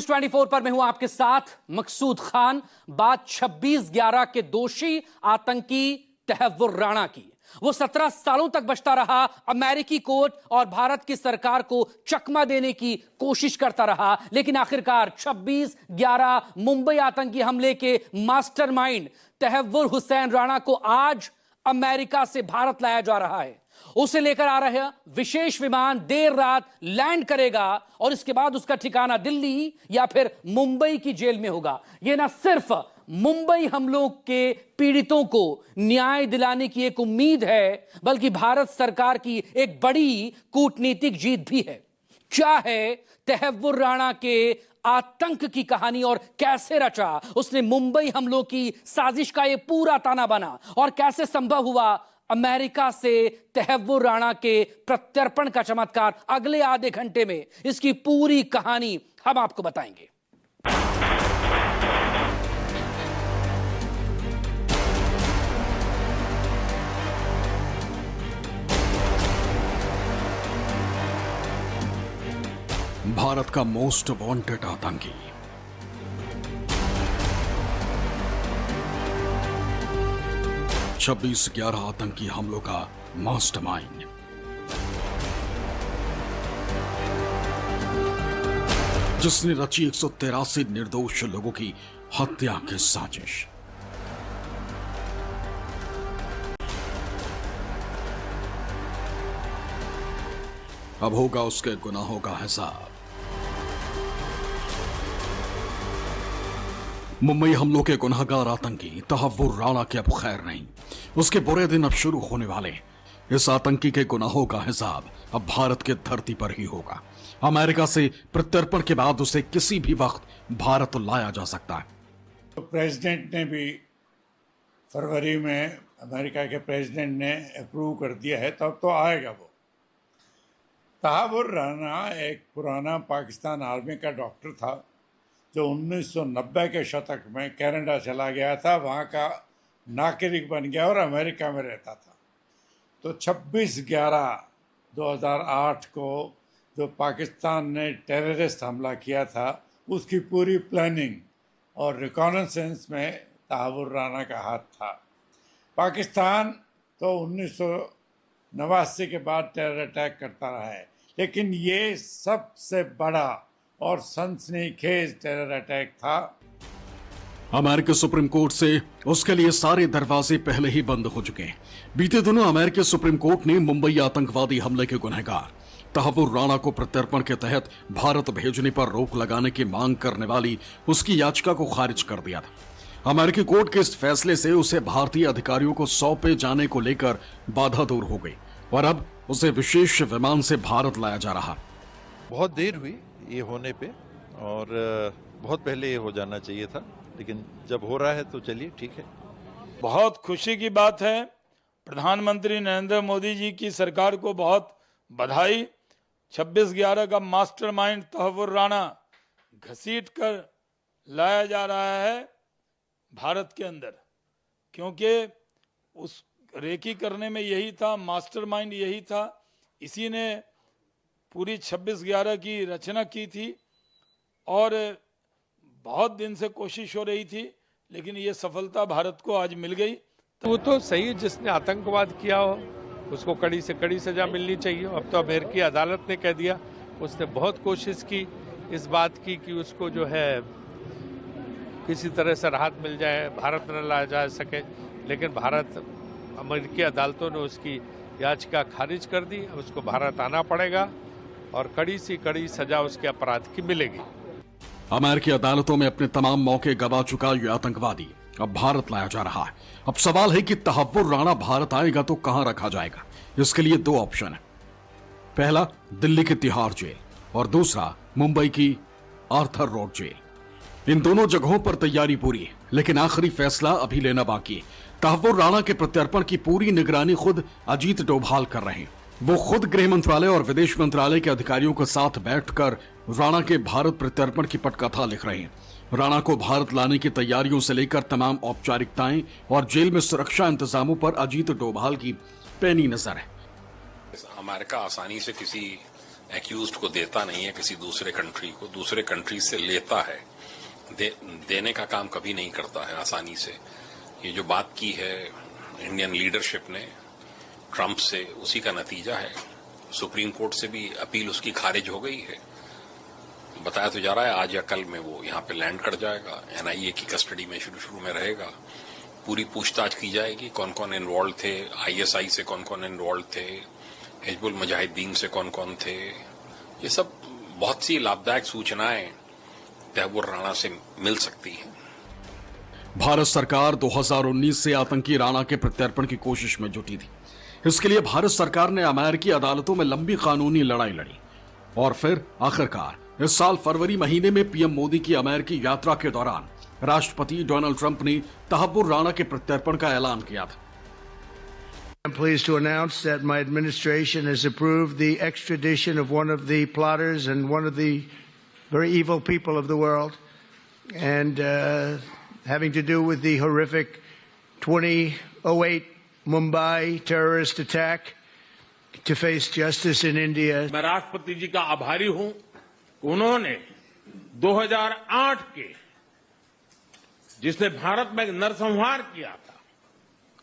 24 पर मैं हूं आपके साथ मकसूद खान। बात 26/11 के दोषी आतंकी तहव्वुर राणा की। वो 17 सालों तक बचता रहा, अमेरिकी कोर्ट और भारत की सरकार को चकमा देने की कोशिश करता रहा, लेकिन आखिरकार 26/11 मुंबई आतंकी हमले के मास्टरमाइंड तहव्वुर हुसैन राणा को आज अमेरिका से भारत लाया जा रहा है। उसे लेकर आ रहा विशेष विमान देर रात लैंड करेगा और इसके बाद उसका ठिकाना दिल्ली या फिर मुंबई की जेल में होगा। यह ना सिर्फ मुंबई हमलों के पीड़ितों को न्याय दिलाने की एक उम्मीद है, बल्कि भारत सरकार की एक बड़ी कूटनीतिक जीत भी है। क्या है तहव्वुर राणा के आतंक की कहानी और कैसे रचा उसने मुंबई हमलों की साजिश का यह पूरा ताना बाना, और कैसे संभव हुआ अमेरिका से तहव्वुर राणा के प्रत्यर्पण का चमत्कार। अगले आधे घंटे में इसकी पूरी कहानी हम आपको बताएंगे। भारत का मोस्ट वांटेड आतंकी 26/11 आतंकी हमलों का मास्टरमाइंड। जिसने रची 183 निर्दोष लोगों की हत्या की साजिश। अब होगा उसके गुनाहों का हिसाब। मुंबई हमलों के गुनहगार आतंकी तहव्वुर राणा के अब खैर नहीं, उसके बुरे दिन अब शुरू होने वाले। इस आतंकी के गुनाहों का हिसाब अब भारत के धरती पर ही होगा। अमेरिका से प्रत्यर्पण के बाद उसे किसी भी वक्त भारत लाया जा सकता है। तो प्रेसिडेंट ने भी फरवरी में, अमेरिका के प्रेसिडेंट ने अप्रूव कर दिया है, तब तो आएगा वो। तहव्वुर राणा एक पुराना पाकिस्तान आर्मी का डॉक्टर था जो 1990 के शतक में कनाडा चला गया था, वहाँ का नागरिक बन गया और अमेरिका में रहता था। तो 26/11/2008 को जो पाकिस्तान ने टेररिस्ट हमला किया था, उसकी पूरी प्लानिंग और रिकॉनेसेंस में तहव्वुर राणा का हाथ था। पाकिस्तान तो 1989 के बाद टेरर अटैक करता रहा है, लेकिन ये सबसे बड़ा और सनसनीखेज टेरर अटैक था। अमेरिकी सुप्रीम कोर्ट से उसके लिए सारे दरवाजे पहले ही बंद हो चुके हैं। बीते दिनों अमेरिकी सुप्रीम कोर्ट ने मुंबई आतंकवादी हमले के गुनहगार तहव्वुर राणा को प्रत्यर्पण के तहत भारत भेजने पर रोक लगाने की मांग करने वाली उसकी याचिका को खारिज कर दिया था। अमेरिकी कोर्ट के इस फैसले से उसे भारतीय अधिकारियों को सौंपे जाने को लेकर बाधा दूर हो गई और अब उसे विशेष विमान से भारत लाया जा रहा। बहुत देर हुई ये होने पे, और बहुत पहले ये हो जाना चाहिए था, लेकिन जब हो रहा है तो चलिए ठीक है। बहुत खुशी की बात है। प्रधानमंत्री नरेंद्र मोदी जी की सरकार को बहुत बधाई। 26/11 का मास्टरमाइंड तहव्वुर राणा घसीट कर लाया जा रहा है भारत के अंदर, क्योंकि उस रेकी करने में यही था, मास्टरमाइंड यही था। इसी ने पूरी 26/11 की रचना की थी और बहुत दिन से कोशिश हो रही थी, लेकिन ये सफलता भारत को आज मिल गई। वो तो सही, जिसने आतंकवाद किया हो उसको कड़ी से कड़ी सजा मिलनी चाहिए। अब तो अमेरिकी अदालत ने कह दिया। उसने बहुत कोशिश की इस बात की कि उसको जो है किसी तरह से राहत मिल जाए, भारत न लाया जा सके, लेकिन अमेरिकी अदालतों ने उसकी याचिका खारिज कर दी। उसको भारत आना पड़ेगा और कड़ी से कड़ी सजा उसके अपराध की मिलेगी। अमेरिकी अदालतों में अपने तमाम मौके गवा चुका यह आतंकवादी अब भारत लाया जा रहा है। अब सवाल है कि तहव्वुर राणा भारत आएगा तो कहां रखा जाएगा। इसके लिए दो ऑप्शन है, पहला दिल्ली की तिहाड़ जेल और दूसरा मुंबई की आर्थर रोड जेल। इन दोनों जगहों पर तैयारी पूरी है, लेकिन आखिरी फैसला अभी लेना बाकी है। तहव्वुर राणा के प्रत्यर्पण की पूरी निगरानी खुद अजीत डोभाल कर रहे हैं। वो खुद गृह मंत्रालय और विदेश मंत्रालय के अधिकारियों के साथ बैठकर राणा के भारत प्रत्यर्पण की पटकथा लिख रहे हैं। राणा को भारत लाने की तैयारियों से लेकर तमाम औपचारिकताएं और जेल में सुरक्षा इंतजामों पर अजीत डोभाल की पैनी नजर है। अमेरिका आसानी से किसी एक्यूज्ड को देता नहीं है किसी दूसरे कंट्री को, दूसरे कंट्री से लेता है, देने का काम कभी नहीं करता है आसानी से। ये जो बात की है इंडियन लीडरशिप ने ट्रंप से, उसी का नतीजा है। सुप्रीम कोर्ट से भी अपील उसकी खारिज हो गई है। बताया तो जा रहा है आज या कल में वो यहाँ पे लैंड कर जाएगा, एनआईए की कस्टडी में शुरू में रहेगा। पूरी पूछताछ की जाएगी, कौन कौन इन्वॉल्व थे, आईएसआई से कौन कौन इन्वॉल्व थे, हिजबुल मुजाहिदीन से कौन कौन थे। ये सब बहुत सी लाभदायक सूचनाएं तहव्वुर राणा से मिल सकती हैं। भारत सरकार 2019 से आतंकी राणा के प्रत्यर्पण की कोशिश में जुटी थी। इसके लिए भारत सरकार ने अमेरिकी अदालतों में लंबी कानूनी लड़ाई लड़ी और फिर आखिरकार इस साल फरवरी महीने में पीएम मोदी की अमेरिकी यात्रा के दौरान राष्ट्रपति डोनाल्ड ट्रंप ने तहव्वुर राणा के प्रत्यर्पण का ऐलान किया था। I'm pleased to announce that my administration has approved the extradition of one of the plotters and one of the very evil people of the world, and having to do with the horrific 2008 Mumbai terrorist attack, to face justice in India. मैं राष्ट्रपति जी का आभारी हूं कि उन्होंने 2008 के जिसने भारत में नरसंहार किया था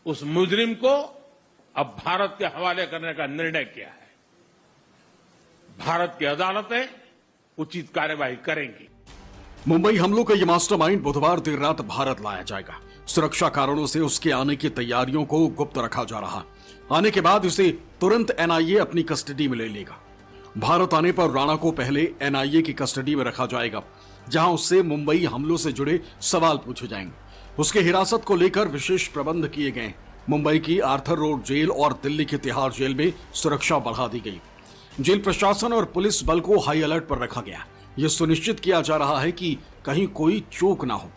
उस मुजरिम को अब भारत के हवाले करने का निर्णय किया है। भारत की अदालतें उचित कार्यवाही करेंगी। मुंबई हमलों का ये मास्टरमाइंड बुधवार देर रात भारत लाया जाएगा। सुरक्षा कारणों से उसके आने की तैयारियों को गुप्त रखा जा रहा। आने के बाद इसे तुरंत एनआईए अपनी कस्टडी में ले लेगा। भारत आने पर राणा को पहले एनआईए की कस्टडी में रखा जाएगा, जहां उससे मुंबई हमलों से जुड़े सवाल पूछे जाएंगे। उसकी हिरासत को लेकर विशेष प्रबंध किए गए। मुंबई की आर्थर रोड जेल और दिल्ली की तिहाड़ जेल में सुरक्षा बढ़ा दी गई। जेल प्रशासन और पुलिस बल को हाई अलर्ट पर रखा गया। यह सुनिश्चित किया जा रहा है कि कहीं कोई चूक ना हो।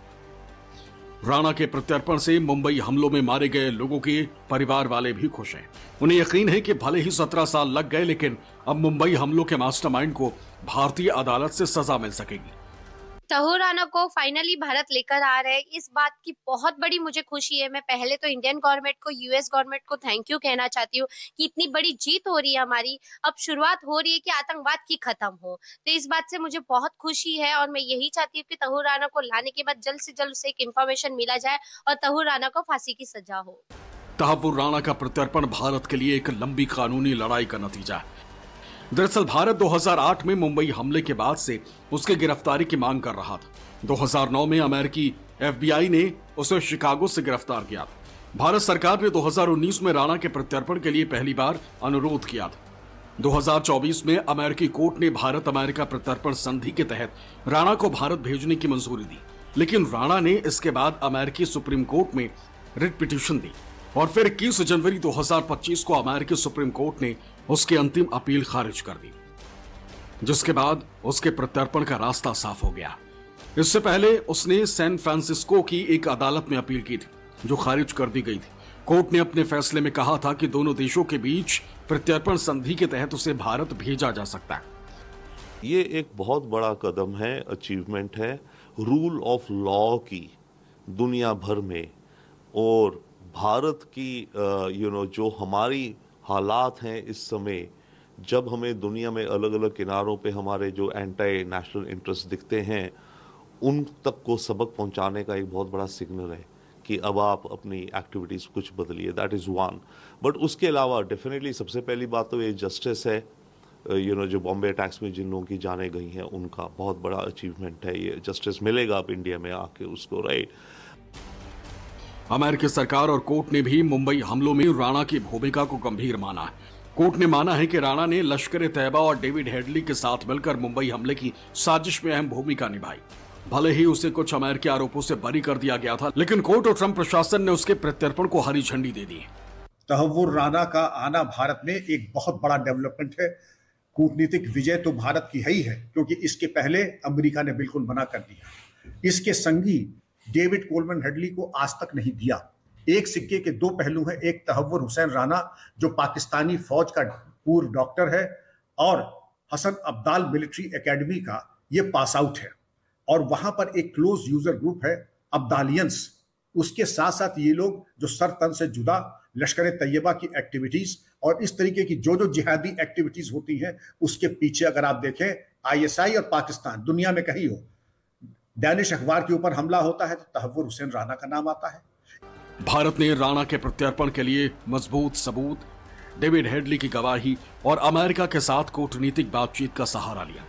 राणा के प्रत्यर्पण से मुंबई हमलों में मारे गए लोगों के परिवार वाले भी खुश हैं। उन्हें यकीन है कि भले ही 17 साल लग गए, लेकिन अब मुंबई हमलों के मास्टरमाइंड को भारतीय अदालत से सजा मिल सकेगी। तहव्वुर राणा को फाइनली भारत लेकर आ रहे हैं, इस बात की बहुत बड़ी मुझे खुशी है। मैं पहले तो इंडियन गवर्नमेंट को, यूएस गवर्नमेंट को थैंक यू कहना चाहती हूँ कि इतनी बड़ी जीत हो रही है हमारी। अब शुरुआत हो रही है कि आतंकवाद की खत्म हो, तो इस बात से मुझे बहुत खुशी है और मैं यही चाहती हूँ कि तहव्वुर राणा को लाने के बाद जल्द से जल्द उसे एक इन्फॉर्मेशन मिला जाए और तहव्वुर राणा को फांसी की सजा हो। तहव्वुर राणा का प्रत्यर्पण भारत के लिए एक लंबी कानूनी लड़ाई का नतीजा है। दरअसल भारत 2008 में मुंबई हमले के बाद से उसकी गिरफ्तारी की मांग कर रहा था। 2009 में अमेरिकी एफबीआई ने उसे शिकागो से गिरफ्तार किया था। भारत सरकार ने 2019 में राणा के प्रत्यर्पण के लिए पहली बार अनुरोध किया था। 2024 में अमेरिकी कोर्ट ने भारत अमेरिका प्रत्यर्पण संधि के तहत राणा को भारत भेजने की मंजूरी दी, लेकिन राणा ने इसके बाद अमेरिकी सुप्रीम कोर्ट में रिट पिटीशन दी और फिर 21 जनवरी 2025 को अमेरिकी सुप्रीम कोर्ट ने उसकी अंतिम अपील खारिज कर दी, जिसके बाद उसके प्रत्यर्पण का रास्ता साफ हो गया। इससे पहले उसने सैन फ्रांसिस्को की एक अदालत में अपील की थी, जो खारिज कर दी गई थी। कोर्ट ने अपने फैसले में कहा था कि दोनों देशों के बीच प्रत्यर्पण संधि के तहत उसे भारत भेजा जा सकता है। ये एक बहुत बड़ा कदम है, अचीवमेंट है रूल ऑफ लॉ की दुनिया भर में, और भारत की जो हमारी हालात हैं इस समय, जब हमें दुनिया में अलग अलग किनारों पे हमारे जो एंटी नेशनल इंटरेस्ट दिखते हैं, उन तक को सबक पहुंचाने का एक बहुत बड़ा सिग्नल है कि अब आप अपनी एक्टिविटीज़ कुछ बदलिए। That is one. बट उसके अलावा डेफिनेटली सबसे पहली बात तो ये जस्टिस है। जो बॉम्बे अटैक्स में जिन लोगों की जाने गई हैं, उनका बहुत बड़ा अचीवमेंट है। ये जस्टिस मिलेगा अब इंडिया में आके उसको, राइट। अमेरिकी सरकार और कोर्ट ने भी मुंबई हमलों में राणा की भूमिका को गंभीर माना है। कोर्ट ने माना है कि राणा ने लश्कर तैयबा और डेविड हेडली के साथ मिलकर मुंबई हमले की साजिश में अहम भूमिका निभाई। भले ही उसे कुछ अमेरिकी आरोपों से बरी कर दिया गया था, लेकिन कोर्ट और ट्रंप प्रशासन ने उसके प्रत्यर्पण को हरी झंडी दे दी। तहव्वुर राणा का आना भारत में एक बहुत बड़ा डेवलपमेंट है। कूटनीतिक विजय तो भारत की है ही है, क्योंकि इसके पहले अमेरिका ने बिल्कुल मना कर दिया। इसके संगी डेविड कोलमैन हेडली को आज तक नहीं दिया। एक सिक्के के दो पहलू हैं। एक तहव्वुर हुसैन राणा जो पाकिस्तानी फौज का पूर्व डॉक्टर है, और हसन अब्दाल मिलिट्री एकेडमी का ये पास आउट है, और वहां पर एक क्लोज यूजर ग्रुप है अब्दालियंस। उसके साथ साथ ये लोग जो सर तन से जुदा लश्कर तैयबा की एक्टिविटीज और इस तरीके की जो जिहादी एक्टिविटीज होती हैं उसके पीछे अगर आप देखें आईएसआई और पाकिस्तान दुनिया में कहीं हो, डैनिश अखबार के ऊपर हमला होता है तो तहव्वुर हुसैन राणा का नाम आता है। भारत ने राणा के प्रत्यर्पण के लिए मजबूत सबूत, डेविड हेडली की गवाही और अमेरिका के साथ कूटनीतिक बातचीत का सहारा लिया।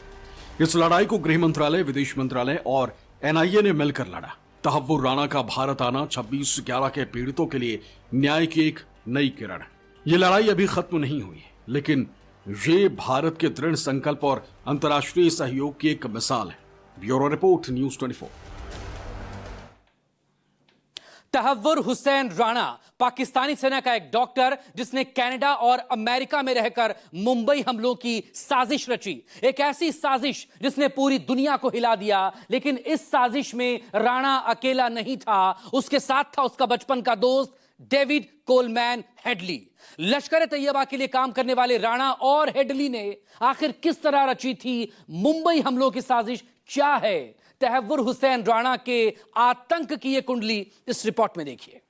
इस लड़ाई को गृह मंत्रालय, विदेश मंत्रालय और एनआईए ने मिलकर लड़ा। तहव्वुर राणा का भारत आना 26/11 के पीड़ितों के लिए न्याय की एक नई किरण। ये लड़ाई अभी खत्म नहीं हुई, लेकिन ये भारत के दृढ़ संकल्प और अंतर्राष्ट्रीय सहयोग की एक मिसाल है। Bureau report, news 24। Tahawwur Hussain Rana Pakistani सेना का एक डॉक्टर जिसने कनाडा और अमेरिका में रहकर मुंबई हमलों की साजिश रची। एक ऐसी साजिश जिसने पूरी दुनिया को हिला दिया। लेकिन इस साजिश में राणा अकेला नहीं था, उसके साथ था उसका बचपन का दोस्त डेविड कोलमैन हेडली। लश्कर तैयबा के लिए काम करने वाले राणा और हेडली ने आखिर किस तरह रची थी मुंबई हमलों की साजिश? क्या है तहव्वुर हुसैन राणा के आतंक की यह कुंडली? इस रिपोर्ट में देखिए।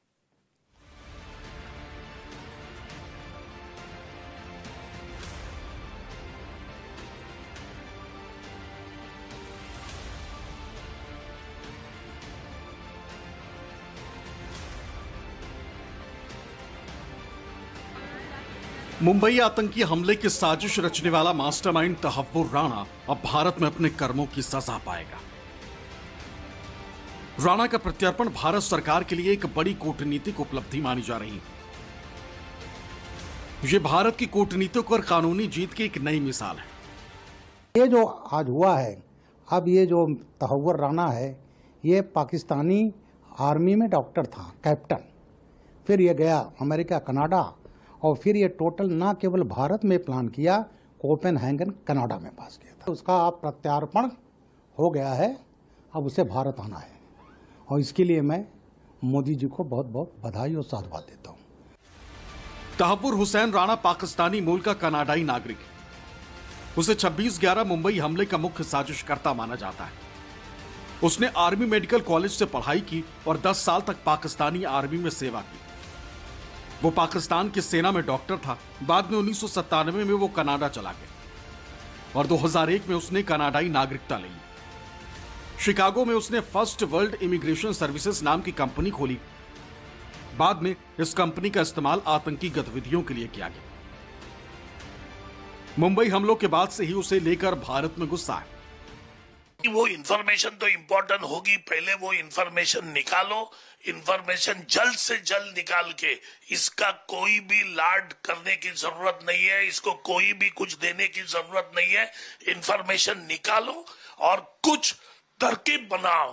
मुंबई आतंकी हमले की साजिश रचने वाला मास्टरमाइंड तहव्वुर राणा अब भारत में अपने कर्मों की सजा पाएगा। राणा का प्रत्यर्पण भारत सरकार के लिए एक बड़ी कूटनीतिक उपलब्धि मानी जा रही है। यह भारत की कूटनीतिक और कानूनी जीत की एक नई मिसाल है। ये जो आज हुआ है, अब ये जो तहव्वुर राणा है, ये पाकिस्तानी आर्मी में डॉक्टर था, कैप्टन। फिर ये गया अमेरिका, कनाडा, और फिर ये टोटल ना केवल भारत में प्लान किया, कोपेनहेगन कनाडा में पास किया था। उसका अब प्रत्यार्पण हो गया है, अब उसे भारत आना है और इसके लिए मैं मोदी जी को बहुत बहुत बधाई और साधुवाद देता हूं। तहव्वुर हुसैन राणा पाकिस्तानी मूल का कनाडाई नागरिक है। उसे 26/11 मुंबई हमले का मुख्य साजिशकर्ता माना जाता है। उसने आर्मी मेडिकल कॉलेज से पढ़ाई की और 10 साल तक पाकिस्तानी आर्मी में सेवा की। वो पाकिस्तान की सेना में डॉक्टर था। बाद में 1997 में वो कनाडा चला गया और 2001 में उसने कनाडाई नागरिकता ले ली। शिकागो में उसने फर्स्ट वर्ल्ड इमिग्रेशन सर्विसेज नाम की कंपनी खोली। बाद में इस कंपनी का इस्तेमाल आतंकी गतिविधियों के लिए किया गया। मुंबई हमलों के बाद से ही उसे लेकर भारत में गुस्सा है। वो इंफॉर्मेशन तो इम्पोर्टेंट होगी, पहले वो इंफॉर्मेशन निकालो। इंफॉर्मेशन जल्द से जल्द निकाल के, इसका कोई भी लाड करने की जरूरत नहीं है, इसको कोई भी कुछ देने की जरूरत नहीं है। इंफॉर्मेशन निकालो और कुछ तरकीब बनाओ,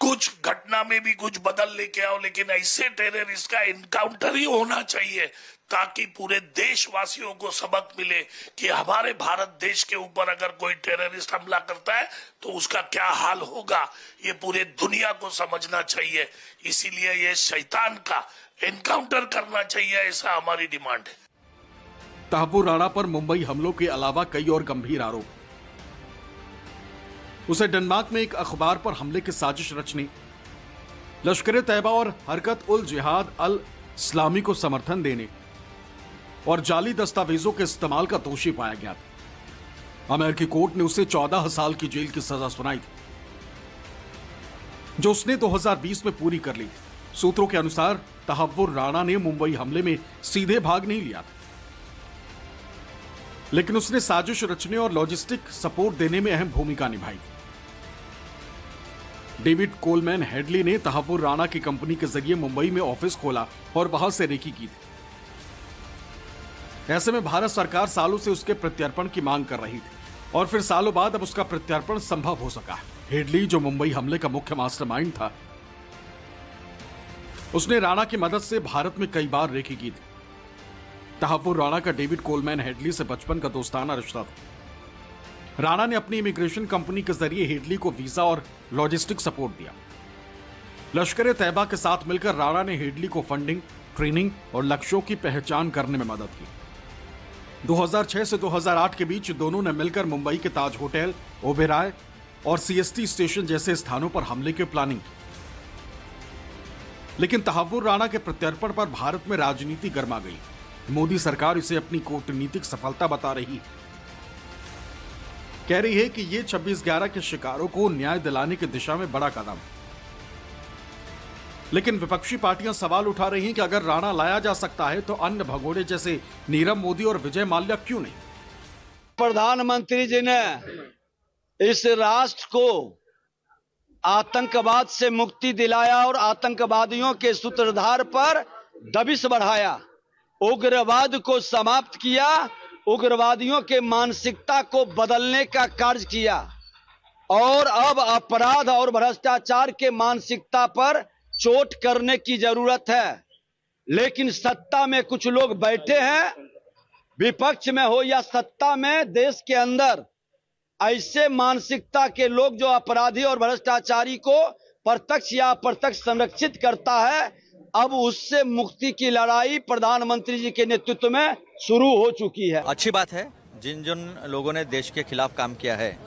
कुछ घटना में भी कुछ बदल लेके आओ, लेकिन ऐसे टेररिस्ट का इनकाउंटर ही होना चाहिए ताकि पूरे देशवासियों को सबक मिले कि हमारे भारत देश के ऊपर अगर कोई टेररिस्ट हमला करता है तो उसका क्या हाल होगा। ये पूरे दुनिया को समझना चाहिए। इसीलिए ये शैतान का एनकाउंटर करना चाहिए, ऐसा हमारी डिमांड है। तहव्वुर राणा पर मुंबई हमलों के अलावा कई और गंभीर आरोप। उसे डेनमार्क में एक अखबार पर हमले की साजिश रचने, लश्कर तैयबा और हरकत उल जिहाद अल इस्लामी को समर्थन देने और जाली दस्तावेजों के इस्तेमाल का दोषी पाया गया था। अमेरिकी कोर्ट ने उसे 14 साल की जेल की सजा सुनाई थी, जो उसने 2020 में पूरी कर ली थी। सूत्रों के अनुसार तहव्वुर राणा ने मुंबई हमले में सीधे भाग नहीं लिया था, लेकिन उसने साजिश रचने और लॉजिस्टिक सपोर्ट देने में अहम भूमिका निभाई थी। डेविड कोलमैन हेडली ने तहव्वुर राणा की कंपनी के जरिए मुंबई में ऑफिस खोला और वहां से रेकी की थी। ऐसे में भारत सरकार सालों से उसके प्रत्यर्पण की मांग कर रही थी और फिर सालों बाद अब उसका प्रत्यर्पण संभव हो सका। हेडली, जो मुंबई हमले का मुख्य मास्टरमाइंड था, उसने राणा की मदद से भारत में कई बार रेकी की थी। तहव्वुर राणा का डेविड कोलमैन हेडली से बचपन का दोस्ताना रिश्ता था। राणा ने अपनी इमिग्रेशन कंपनी के जरिए हेडली को वीजा और लॉजिस्टिक सपोर्ट दिया। लश्कर तैयबा के साथ मिलकर राणा ने हेडली को फंडिंग, ट्रेनिंग और लक्ष्यों की पहचान करने में मदद की। 2006 से 2008 के बीच दोनों ने मिलकर मुंबई के ताज होटल, ओबेरॉय और सीएसटी स्टेशन जैसे स्थानों पर हमले की प्लानिंग की। लेकिन तहव्वुर राणा के प्रत्यर्पण पर भारत में राजनीति गर्मा गई। मोदी सरकार इसे अपनी कूटनीतिक सफलता बता रही है। कह रही है कि ये 26/11 के शिकारों को न्याय दिलाने की दिशा में बड़ा कदम। लेकिन विपक्षी पार्टियां सवाल उठा रही हैं कि अगर राणा लाया जा सकता है तो अन्य भगोड़े जैसे नीरव मोदी और विजय माल्या क्यों नहीं? प्रधानमंत्री जी ने इस राष्ट्र को आतंकवाद से मुक्ति दिलाया और आतंकवादियों के सूत्रधार पर दबिश बढ़ाया, उग्रवाद को समाप्त किया, उग्रवादियों के मानसिकता को बदलने का कार्य किया और अब अपराध और भ्रष्टाचार के मानसिकता पर चोट करने की जरूरत है। लेकिन सत्ता में कुछ लोग बैठे हैं, विपक्ष में हो या सत्ता में, देश के अंदर ऐसे मानसिकता के लोग जो अपराधी और भ्रष्टाचारी को प्रत्यक्ष या अप्रत्यक्ष संरक्षित करता है। अब उससे मुक्ति की लड़ाई प्रधानमंत्री जी के नेतृत्व में शुरू हो चुकी है। अच्छी बात है, जिन जिन लोगों ने देश के खिलाफ काम किया है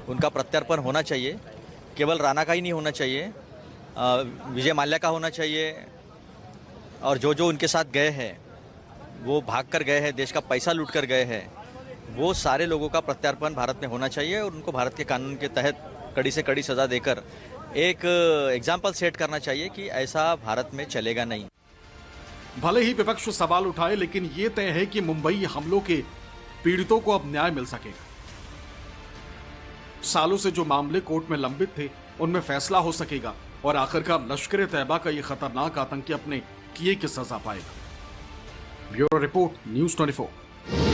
उनका प्रत्यर्पण होना चाहिए। केवल राणा का ही नहीं होना चाहिए, विजय माल्या का होना चाहिए, और जो जो उनके साथ गए हैं, वो भाग कर गए हैं, देश का पैसा लूट कर गए हैं, वो सारे लोगों का प्रत्यर्पण भारत में होना चाहिए और उनको भारत के कानून के तहत कड़ी से कड़ी सजा देकर एक एग्जाम्पल सेट करना चाहिए कि ऐसा भारत में चलेगा नहीं। भले ही विपक्ष सवाल उठाए, लेकिन ये तय है कि मुंबई हमलों के पीड़ितों को अब न्याय मिल सकेगा। सालों से जो मामले कोर्ट में लंबित थे उनमें फैसला हो सकेगा और आखिरकार लश्कर तैयबा का ये खतरनाक आतंकी अपने किए की सजा पाएगा। Bureau report, news 24।